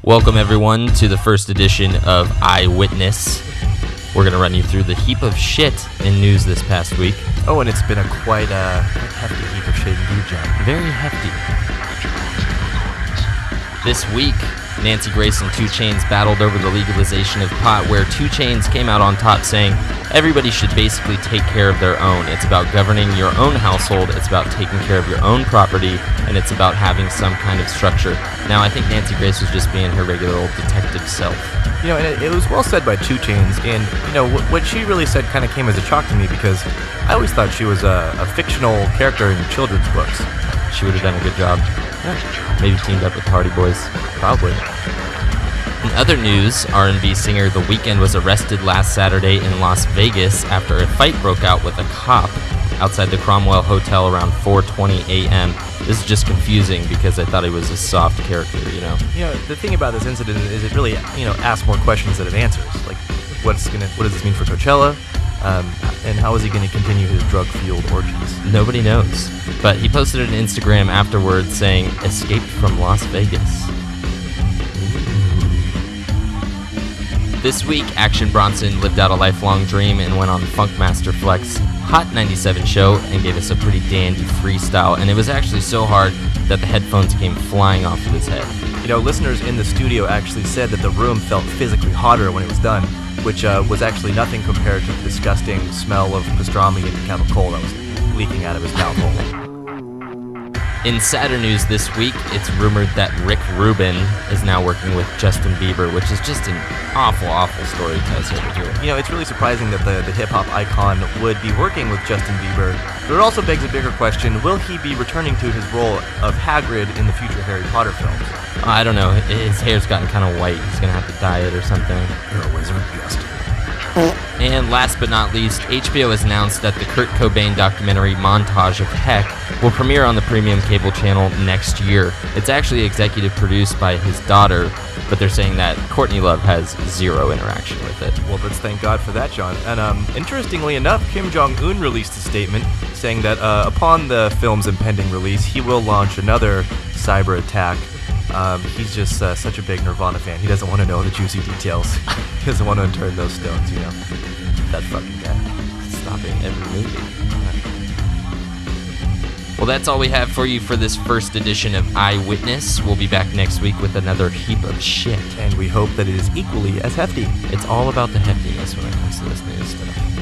Welcome, everyone, to the first edition of Eyewitness. We're going to run you through the heap of shit in news this past week. Oh, and it's been a quite hefty heap of shit indeed, John. Very hefty. This week, Nancy Grace and 2 Chainz battled over the legalization of pot, where 2 Chainz came out on top saying everybody should basically take care of their own. It's about governing your own household, it's about taking care of your own property, and it's about having some kind of structure. Now, I think Nancy Grace was just being her regular old detective self. You know, and it was well said by 2 Chainz, and, you know, what she really said kind of came as a shock to me, because I always thought she was a fictional character in children's books. She would have done a good job. Yeah. Maybe teamed up with Hardy Boys. Probably. In other news, R&B singer The Weeknd was arrested last Saturday in Las Vegas after a fight broke out with a cop outside the Cromwell Hotel around 4:20 a.m. This is just confusing because I thought he was a soft character, you know? You know, the thing about this incident is it really, asks more questions than it answers. Like, what does this mean for Coachella? And how is he going to continue his drug-fueled orgies? Nobody knows. But he posted an Instagram afterwards saying, "Escaped from Las Vegas." This week, Action Bronson lived out a lifelong dream and went on Funkmaster Flex's Hot 97 show and gave us a pretty dandy freestyle. And it was actually so hard that the headphones came flying off of his head. You know, listeners in the studio actually said that the room felt physically hotter when it was done, which was actually nothing compared to the disgusting smell of pastrami and kettle coal that was leaking out of his mouth hole. In sadder news this week, it's rumored that Rick Rubin is now working with Justin Bieber, which is just an awful, awful story to us over here. You know, it's really surprising that the hip-hop icon would be working with Justin Bieber, but it also begs a bigger question: will he be returning to his role of Hagrid in the future Harry Potter films? I don't know. His hair's gotten kind of white. He's going to have to dye it or something. You're a wizard, Justin. And last but not least, HBO has announced that the Kurt Cobain documentary Montage of Heck will premiere on the premium cable channel next year. It's actually executive produced by his daughter, but they're saying that Courtney Love has zero interaction with it. Well, let's thank God for that, John. And interestingly enough, Kim Jong-un released a statement saying that upon the film's impending release, he will launch another cyber attack. He's just such a big Nirvana fan. He doesn't want to know the juicy details. He doesn't want to turn those stones, you know. That fucking guy. Stopping every movie. Well, that's all we have for you for this first edition of Eyewitness. We'll be back next week with another heap of shit. And we hope that it is equally as hefty. It's all about the heftiness when it comes to this news stuff.